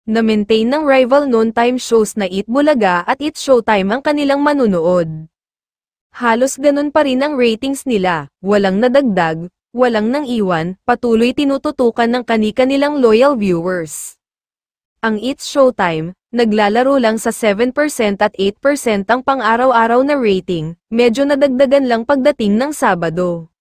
Na-maintain ng rival noon-time shows na Eat Bulaga at It's Showtime ang kanilang manunood. Halos ganun pa rin ang ratings nila, walang nadagdag, walang nang iwan, patuloy tinututukan ng kani-kanilang loyal viewers. Ang It's Showtime, naglalaro lang sa 7% at 8% ang pang-araw-araw na rating, medyo nadagdagan lang pagdating ng Sabado.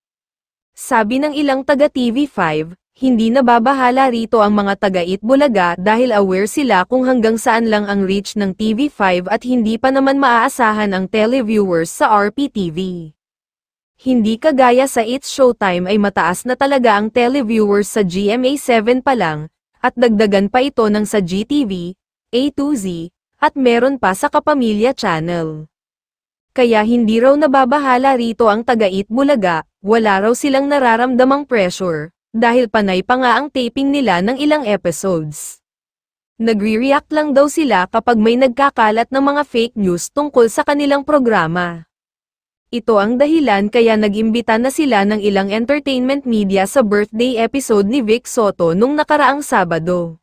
Sabi ng ilang taga TV5, hindi nababahala rito ang mga taga Eat Bulaga dahil aware sila kung hanggang saan lang ang reach ng TV5 at hindi pa naman maaasahan ang televiewers sa RPTV. Hindi kagaya sa It's Showtime ay mataas na talaga ang televiewers sa GMA7 pa lang, at dagdagan pa ito ng sa GTV, A2Z, at meron pa sa Kapamilya Channel. Kaya hindi raw nababahala rito ang taga Eat Bulaga, wala raw silang nararamdamang pressure, dahil panay pa nga ang taping nila ng ilang episodes. Nagre-react lang daw sila kapag may nagkakalat ng mga fake news tungkol sa kanilang programa. Ito ang dahilan kaya nag-imbita na sila ng ilang entertainment media sa birthday episode ni Vic Soto nung nakaraang Sabado.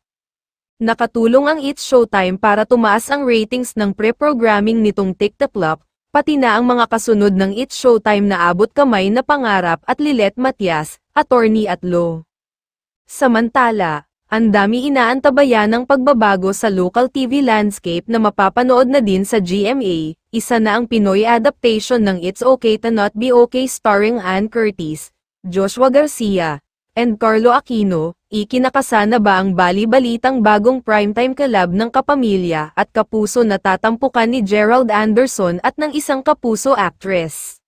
Nakatulong ang It's Showtime para tumaas ang ratings ng pre-programming nitong TikTok, pati na ang mga kasunod ng It's Showtime na Abot Kamay na Pangarap at Lilet Matias, Attorney at Law. Samantala, ang dami inaantabayan ng pagbabago sa local TV landscape na mapapanood na din sa GMA, isa na ang Pinoy adaptation ng It's Okay to Not Be Okay starring Ann Curtis, Joshua Garcia, and Carlo Aquino. Ikinakasa na ba ang bali-balitang bagong primetime collab ng Kapamilya at Kapuso na tatampukan ni Gerald Anderson at ng isang Kapuso actress?